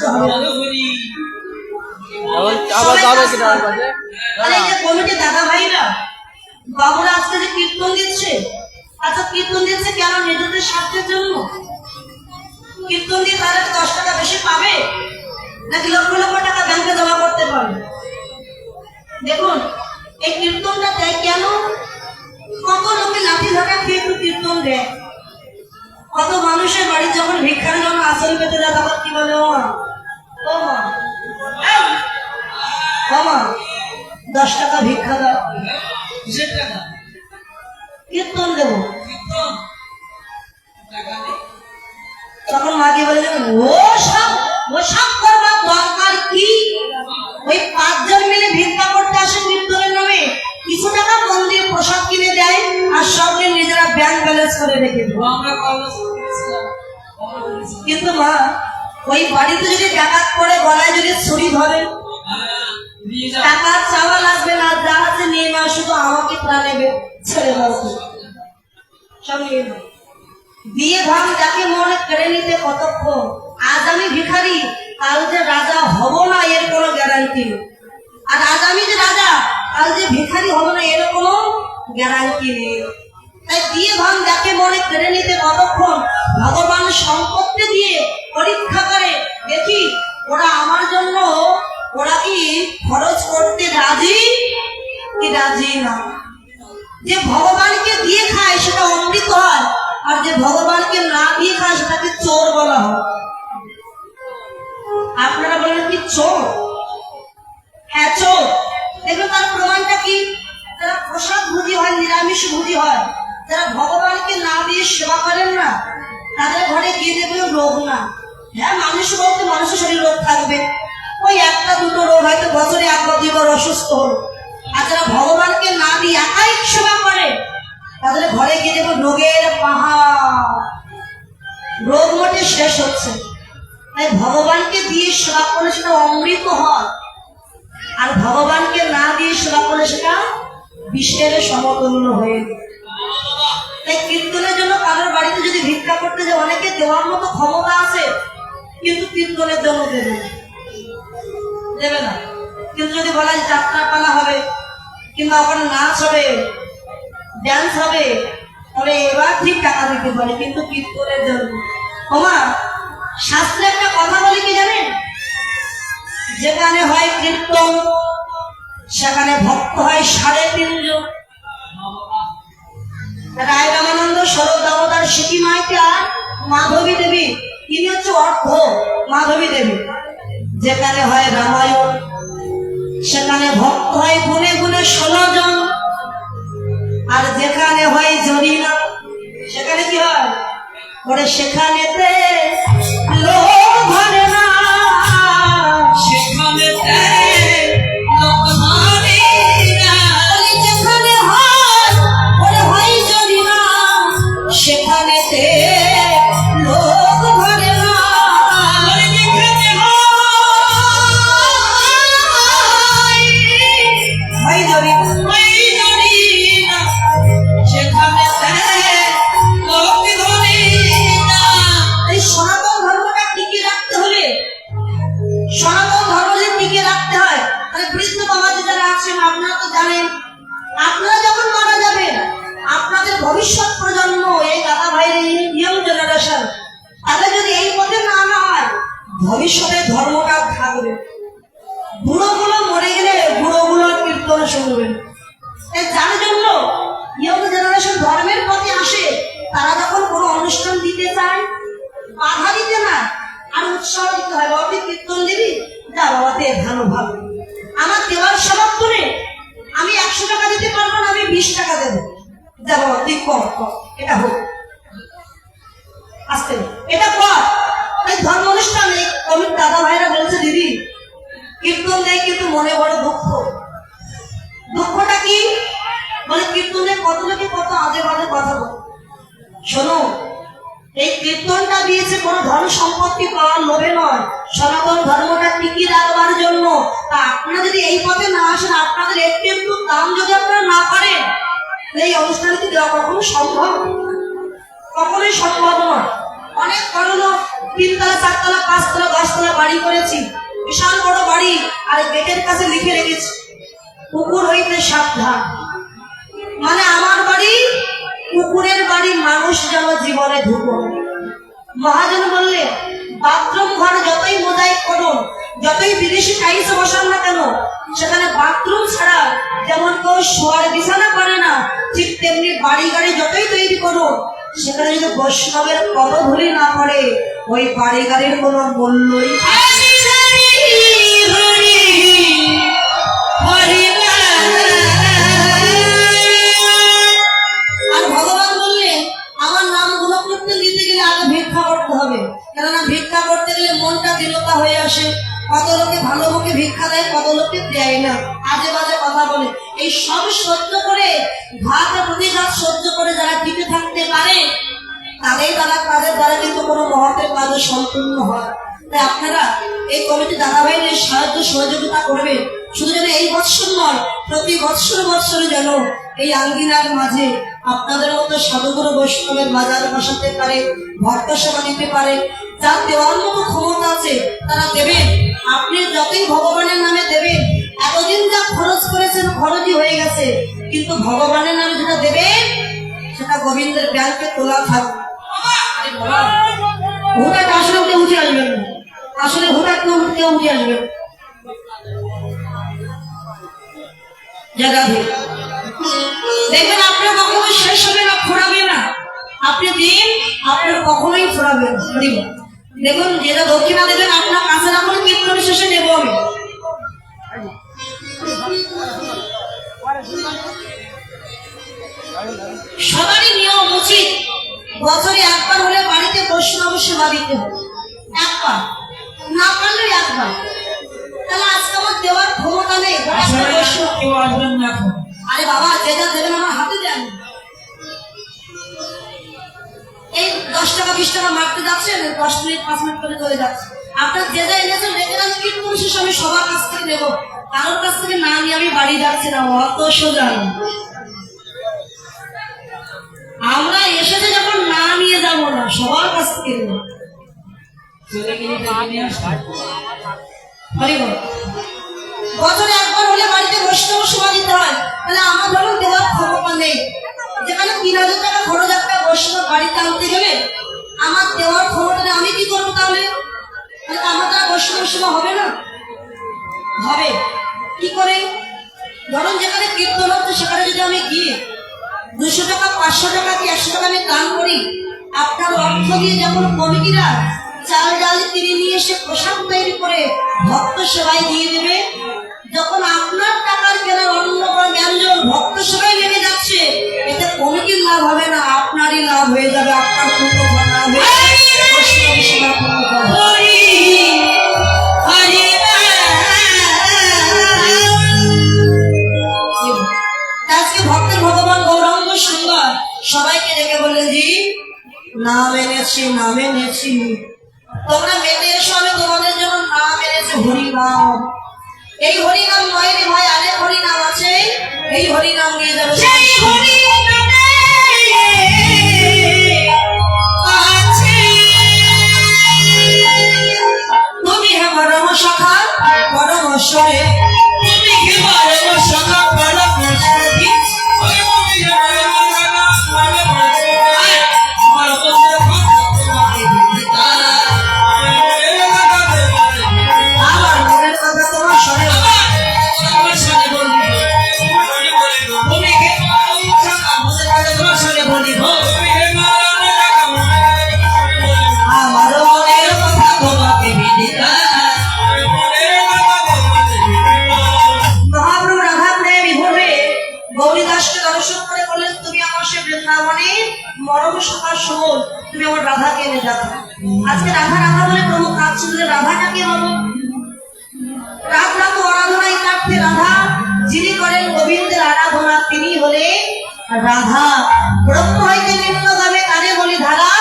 আসতে হবে। কমিটি দাদা ভাইরা বাবুরা আজকে যে কীর্তন দিচ্ছে, আচ্ছা কীর্তন দিচ্ছে কেন? নিজেদের স্বার্থের জন্য? কীর্তন দিয়ে তারা 10 টাকা বেশি পাবে নাকি লক্ষ লক্ষ টাকা ব্যাংকে জমা করতে পারবে? দেখুন এই কীর্তনটা দেয় কেন? কত লোকে লাঠি ঝাঁটা খেয়ে একটু কীর্তন দেয়। কত মানুষের বাড়ি যখন ভিক্ষার জন্য আসন পেতে যায় তখন কি বলে, ও মা, ও মা, ও মা 10 টাকা ভিক্ষা দাও, কীর্তন দেবো। তখন মাকে বলে ও সব করবার দরকার কি? ওই 5 জন মিলে ভিক্ষা করতে আসে কীর্তনের নামে, কিছু টাকা মন্দির প্রসাদ কিনে দেয় আর সবকে নিজেরা ব্যাংক ব্যালেন্স করে রেখে দেয়। কিন্তু মা ওই বাড়িতে যদি ডাকাত করে গলায় যদি ছুরি ধরে, টাকা চাওয়া লাগবে না, যা আছে নিয়ে নাও, শুধু আমাকে প্রাণে ছেড়ে দাও, সব নিয়ে নাও। বিয়ে ভাগ যাকে মনে কেড়ে নিতে কতক্ষণ। আজ আমি ভিখারি, কাল যে রাজা হব না এর কোনো গ্যারান্টি নেই। আর আজ আমি যে রাজা, কাল যে ভিখারি হব না এর কোনো গ্যারান্টি নেই। তাই বিয়ে ভাগ যাকে মনে কেড়ে নিতে কতক্ষণ। ভগবান সম্পত্তি দিয়ে পরীক্ষা করে দেখি ওরা আমার জন্য ওরা কি খরচ করতে রাজি কি রাজি না। যে ভগবানকে দিয়ে খায় সেটা অমৃত হয়, আর যে ভগবানকে না দিয়ে খায় সেটাকে চোর বলা হয়। আপনারা বলেন কি চোর? হ্যাঁ চোর। দেখুন তার প্রমাণটা কি? যারা প্রসাদ ভুজি হয়, নিরামিষ ভুজি হয়, যারা ভগবানকে না দিয়ে সেবা করেন না, তাদের ঘরে গিয়ে দেখবেন রোগ না। হ্যাঁ মানুষ বলতে মানুষের শরীর রোগ থাকবে, ওই 1-2 রোগ হয়তো বছরে 1-2 অসুস্থ হল। আর যারা ভগবানকে না দিয়ে একাই সেবা করে তাদের ঘরে গিয়ে দেখো রোগের পাহাড়, রোগ মোটে শেষ হচ্ছে। তাই ভগবানকে দিয়ে সেবা করলে সেটা অমৃত হয়, আর ভগবানকে না দিয়ে সেবা করলে সেটা বিষের সমতুল্য হয়ে। তাই কীর্তনের জন্য কারোর বাড়িতে যদি ভিক্ষা করতে যায়, অনেকে দেওয়ার মতো ক্ষমতা আছে কিন্তু কীর্তনের জন্য দেবে না। কিন্তু যদি বলা যায় যাত্রা পালা হবে কিংবা ওখানে নাচ হবে, ড্যান্স হবে, তবে এবার ঠিক টাকা দিতে পারে, কিন্তু কীর্তনের জন্য। ওমা শাস্ত্রে একটা কথা বলে কি জানেন? যেখানে হয় কীর্তন সেখানে ভক্ত হয় 3.5 রায় রামানন্দ শরৎ দামোদর সিকি মাইতি আর মাধবী দেবী, তিনি হচ্ছে অর্ধ মাধবী দেবী। যেখানে হয় রামায়ণ সেখানে ভক্ত হয় গুনে গুনে 16 জন, আর যেখানে হয় জরিনা সেখানে কি হয়? ওরে সেখানেতে লোক ধরে না, সেখানেতে লোক ধরে না। যেখানে হয় ওরে হয় জরিনা, সেখানেতে লোক ধরে না। যেখানে হয় জরিনা সেখানেতে লোক ধরে না। এই সনাতন ধর্মটা টিকিয়ে রাখতে হলে, সনাতন ধর্ম যদি টিকিয়ে রাখতে হয়, তাহলে বৃদ্ধ বাবাজি যারা আছেন আপনারা তো জানেন, আপনারা যখন মারা যাবেন আপনাদের ভবিষ্যৎ প্রজন্ম, এই দাদা ভাইয়ের ইয়ং জেনারেশন, তাদের যদি এই পথে না আনা হয় ভবিষ্যতে ধর্মটা থাকবে। বুড়োগুলো মরে গেলে বুড়োগুলো কীর্তন শুনবেন। যার জন্য ইয়ং জেনারেশন ধর্মের পথে আসে, তারা যখন কোনো অনুষ্ঠান দিতে চায় বাধা দিতে না, আর উৎসাহ দিতে হয়। বাবা তুই কীর্তন দিবি, যা বাবা দে, ভালো ভালো। আমার দেওয়ার স্বভাব করে আমি 100 টাকা দিতে পারবো না, আমি 20 টাকা দেবো, যা বাবা তুই কর, এটা হোক, আসতে এটা কর। তাই ধর্ম অনুষ্ঠানে অনেক দাদা ভাইরা বলছে দিদি কীর্তন দেয় কিন্তু মনে বড় দুঃখ। দুঃখটা কি? বলে কীর্তনে কত লোকে কত আজে বাজে কথা বলে। শোনো, এই কীর্তনটা দিয়েছে কোনো ধন সম্পত্তি পাওয়ার লোভে নয়, সনাতন ধর্মটা টিকিয়ে রাখবার জন্য। তা আপনারা যদি এই পথে না আসেন, আপনাদের একটু দাম যদি আপনারা না করেন, এই অনুষ্ঠানকে দেওয়া কখনো সম্ভব? কখনোই সম্ভব নয়। অনেক বড় লোক, 3 তলা 4 তলা 5 তলা 10 তলা বাড়ি করেছি, বিশাল বড় বাড়ি, আর গেটের কাছে লিখে রেখেছি কুকুর হইতে সাবধান। মানে আমার বাড়ি কুকুরের বাড়ি, মানুষ যেন জীবনে ঢুকো। মহাজন বললে বাথরুম ঘর যতই মোজাইক করুন, যতই বিদেশি টাইলস বসান না কেন, সেখানে বাথরুম ছাড়া যেমন কেউ শোয়ার বিছানা করে না, ঠিক তেমনি বাড়ি গাড়ি যতই তৈরি করুন, সেখানে যদি বৈষ্ণবের পদধূলি না পড়ে, ওই বাড়ি গাড়ির কোনো মূল্যই আর ভগবান বললেন আমার নাম গুলো করতে নিতে গেলে আগে ভিক্ষা করতে হবে, কেননা ভিক্ষা করতে গেলে মনটা দৃঢ়তা হয়ে আসে। কত লোকে ভালো মুখে ভিক্ষা দেয়, কত লোকে দেয় না, আজে বাজে কথা বলে। এই সব সহ্য করে, ঘাত প্রতিঘাত সহ্য করে যারা টিকে থাকতে পারে, তাদের দ্বারা কিন্তু কোনো মহতের কাজও সম্পূর্ণ হয়। তাই আপনারা এই কমিটি দাদাভাইদের সাহায্য সহযোগিতা করবেন। শুধু যেন এই বৎসর নয়, প্রতি বৎসরে যেন এই আঙ্গিনার মাঝে আপনাদের মতো সাধুগুরু বৈষ্ণবের বাজার বসাতে পারে, ভক্ত সেবা নিতে পারে। যার দেওয়ার মতো ক্ষমতা আছে তারা দেবেন। আপনি যতই ভগবানের নামে দেবেন, এতদিন যা খরচ করেছেন খরচই হয়ে গেছে, কিন্তু ভগবানের নামে যেটা দেবেন সেটা গোবিন্দের ব্যাংকে তোলা থাকবে। হুটাট আসলে কেউ উঠে আসবেন না, আসলে হুটাট কেউ উঠে আসবেন। দেখবেন আপনার কখনোই শেষ হবে না, ফুরাবে না। আপনি দিন আপনার কখনোই ফুরাবে না। দেখুন যেটা দক্ষিণা দেবেন আপনার কাছে রাখুন, কীর্তন শেষে নেব আমি। সবারই নিয়ম উচিত বছরে একবার হলে বাড়িতে বৈষ্ণব সেবা দিতে হবে, একবার না পারলে একবার। তাহলে আজকে আমার দেওয়ার ক্ষমতা নেই। আরে বাবা যে যা দেবেন আমার হাতে দেন। এই 10 টাকা 20 টাকা মারতে যাচ্ছেন, 10 মিনিট 5 মিনিট করে চলে যাচ্ছে। আপনার যে যা এনেছেন রেখে আমি কীর্তন শেষে আমি সবার কাছ থেকে নেবো, কারোর কাছ থেকে না নিয়ে আমি বাড়ি যাচ্ছি না, অত সোজা। আমরা এসেছে যখন না নিয়ে যাবো না, সবার কাছ থেকে নেবো। বছরে একবার হলে বাড়িতে বৈষ্ণব সেবা দিতে হয়। তাহলে আমার ধরুন দেওয়ার ক্ষমতা নেই, যেখানে 3000 টাকা খরচ একটা বৈষ্ণব বাড়িতে আনতে গেলে আমার দেওয়ার ক্ষমতা নেই, আমি কি করবো? তাহলে আমার দ্বারা বৈষ্ণব সেবা হবে না? হবে। কি করে? ধরুন যেখানে কীর্তন হচ্ছে সেখানে যদি আমি গিয়ে 200 টাকা 500 টাকা কি 100 টাকা আমি দান করি, আপনার অর্থ দিয়ে যখন কমিটিরা চাল ডাল কিনে নিয়ে এসে প্রসাদ তৈরি করে ভক্ত সেবায় দিয়ে দেবে, যখন আপনার টাকার কেনার অন্য ব্যঞ্জন ভক্ত সেবায় নেমে যাচ্ছে, এতে কমিটির লাভ হবে না, আপনারই লাভ হয়ে যাবে। আপনার পূর্ণ ফল হবে, বৈষ্ণব সেবার পূর্ণ ফল। আজকে ভক্তের ভগবান গৌরাঙ্গ সুন্দর সবাইকে ডেকে বললেন জি নাম এনেছি, নাম এনেছি, তোমরা মেতে এসো, আমি তোমাদের জন্য নাম এনেছি হরিনাম। এই হরিনাম নয় রে ভাই, আরেক হরিনাম আছে, এই হরিনাম নিয়ে যাবে। সেই হরিনামে আছে তুমি হে পরম সখা পরম সরে, তুমি হে পরম সখা পরম সরে, তুমি আমার রাধাকে এনে যাবো। আজকে রাধা রাধা বলে প্রমুখ কাজ শুনলে রাধাটাকে বলো। রাধা তো আরাধনায় কাটতে রাধা, যিনি করেন গোবিন্দের আরাধনা তিনি হলে রাধা। ব্রহ্ম হইতে নিম্ন যাবে তারে বলি ধারা,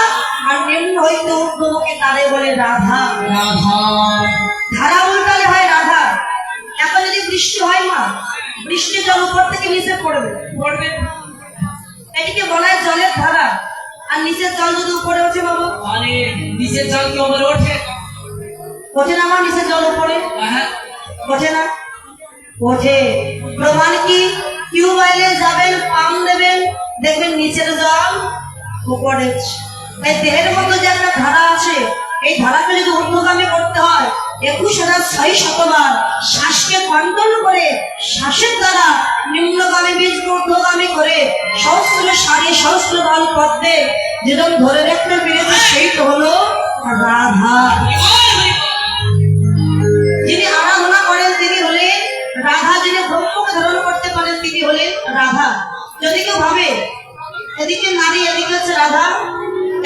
আর নিম্ন হইতে ঊর্ধ্বমুখে তারে বলে রাধা। রাধা ধারা উল্টালে হয় রাধা। এখন যদি বৃষ্টি হয় মা, বৃষ্টি জল উপর থেকে নিচে পড়বে, এটিকে বলা হয় জলের ধারা। আর নিচের জল যদি উপরে ওঠে বাবু? আরে নিচের জল কি ওপরে ওঠে? ওঠে না আমার নিচের জল উপরে? হ্যাঁ ওঠে না? ওঠে। প্রমাণ কি? টিউবওয়েলে যাবেন, পাম্প দেবেন, দেখবেন নিচের জল উপরে। তাই দেহের মধ্যে যে একটা ধারা আছে, এই ধারাকে যদি ঊর্ধ্বগামী করতে হয় 21,600 শ্বাসকে কন্ট্রোল করে শ্বাসের দ্বারা নিম্নগামী বীজ ঊর্ধ্বগামী করে সহস্র সারি সহস্র দল পদ্মে যেজন ধরে রাখতে পেরেছে সেই তো হলো রাধা। যিনি আরাধনা করেন তিনি হলেন রাধা। যিনি ব্রহ্মকে ধারণ করতে পারেন তিনি হলেন রাধা। যদি কেউ ভাবে এদিকে নারী, এদিকে হচ্ছে রাধা,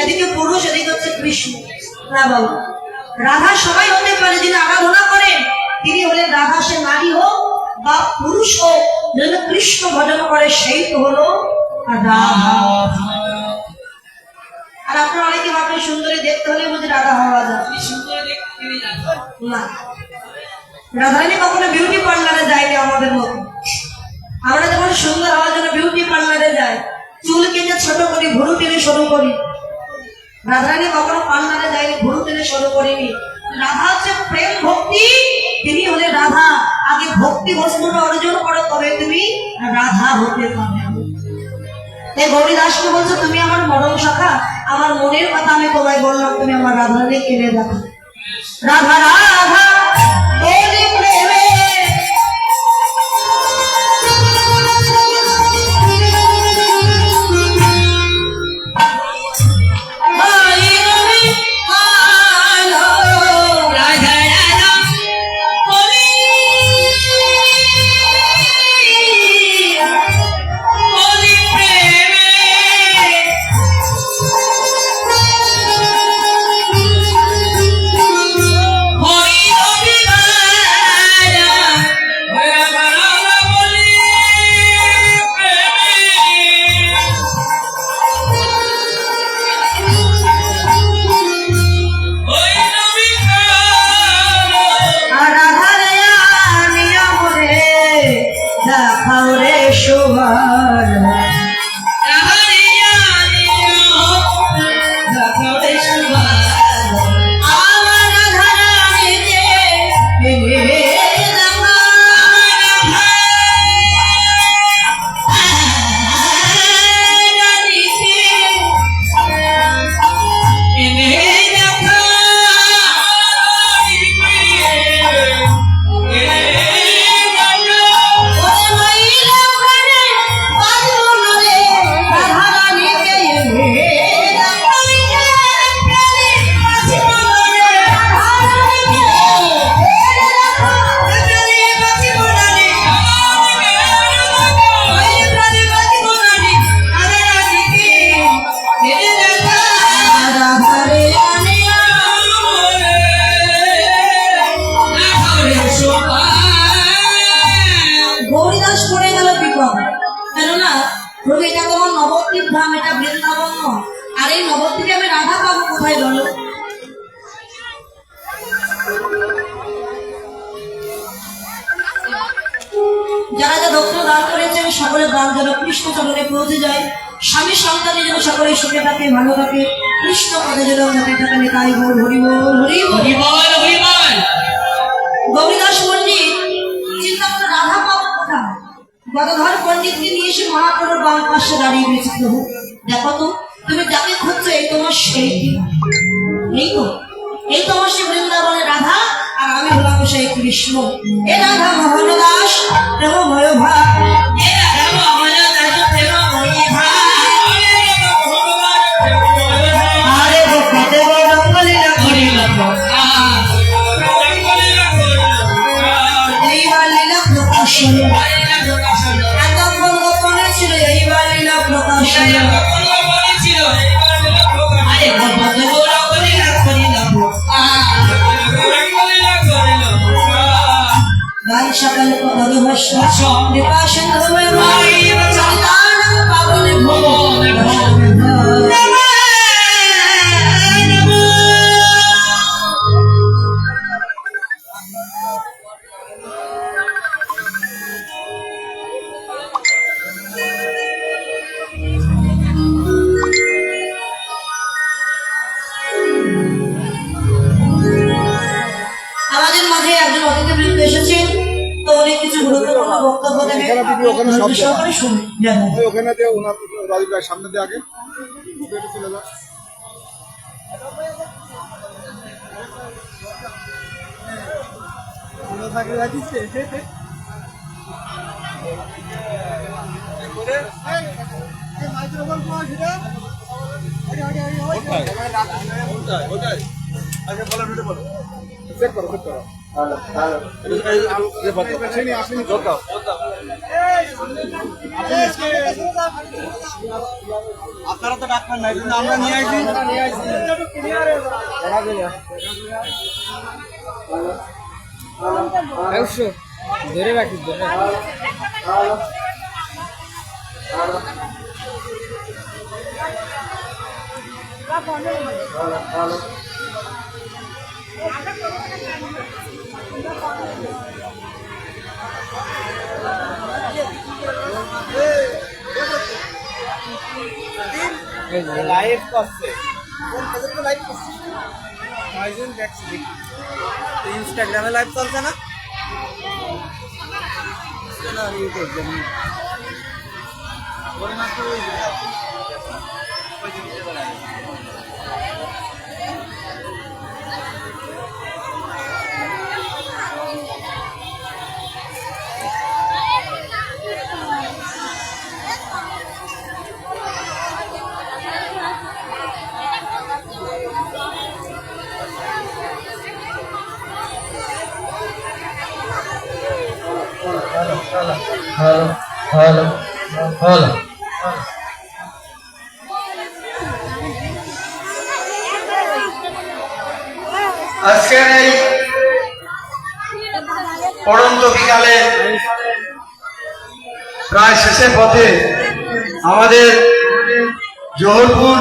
এদিকে পুরুষ, এদিকে হচ্ছে কৃষ্ণ, না বাবু, রাধা সবাই হতে পারে। যিনি আরাধনা করেন তিনি হলেন রাধা। সে নারী হোক বা পুরুষ হোক, যদি কৃষ্ণ ভজন করে সেই তো হলো রাধা। আর আপনারা অনেকে ভাবেন সুন্দরী দেখতে হলে বুঝি রাধা হওয়া যায় না। রাধারানী কখনো বিউটি পার্লারে যায়নি আমাদের মতো। আমরা যখন সুন্দর হওয়ার জন্য বিউটি পার্লারে যাই, চুল কেটে ছোট করি, ভুরু টেনে শুরু করি। রাধারানী কখনো পার্লারে যায়নি, ভুরু টেনে শুরু করিনি। রাধা হচ্ছে প্রেম ভক্তি, তিনি হলে রাধা। আগে ভক্তি বস্তুটা অর্জন করো, তবে তুমি রাধা হতে পারবে। এই গৌরীদাসকে বলছো তুমি আমার মরণ শাখা, আমার মনের কথা আমি তোমায় বললাম, তুমি আমার রাধারানী কেনে দেখো। রাধা রাধা বলে প্রেমে যারা যা দক্ষিণ দান করেছেন সকলে দান যেন কৃষ্ণ চরণে পৌঁছে যায়। স্বামী সন্তানের যেন সকলে সুখে থাকে, ভালো থাকে, কৃষ্ণ পদে যেন মনে থাকে। তাই বল হরি বল, হরি হরি বল, হরি বল। গৌরীদাস পণ্ডিত চিন্তা করে রাধা পাবো কোথায়? গদাধর পণ্ডিতকে নিয়ে এসে মহাপ্রভুর বাম পাশে দাঁড়িয়ে গেছে। প্রভু দেখো তো, তুমি যাকে খুঁজছো এই তোমার সেই, এই তো, এই তোমার সে বৃন্দাবনের রাধা, আর আমি হলাম সেই কৃষ্ণ। এ রাধা মোহন দাস প্রেমময় ভাই, এ রাধা মোহন দাস প্রেমময় ভাই, আরে দেখতে গো রঙ্গলীলা করিল এইবার লীলা প্রকাশ হল। এতক্ষণ গোপনে ছিল, এইবার লীলা প্রকাশ হল। আরে গোপনে গো রঙ্গলীলা করিল গাই সকাল পদ ভাষ্য কৃপা সিন্ধুময় ভাই চন্দানম পাবনে ভুবনে মাঝে একজন অতিথিবৃন্দ এসেছেন, তো উনি কিছু গুরুত্বপূর্ণ বক্তব্য দেবেন। ধৈর্য সহকারে শুনুন। ওখানে দিয়ে ওনার রাজীব ভাই সামনে দিয়ে আগে চলে যান। চেক করো চেক করো। আসেনি আসেনি যোদ্ধা আপনারা তো ডাক্তার নাই, কিন্তু আমরা নিয়ে আসি। ধরে রাখি লাইভ করছে, ইনস্টাগ্রামে লাইভ চলছে না? আজকের এই পড়ন্ত বিকালে প্রায় শেষের পথে আমাদের জোহরপুর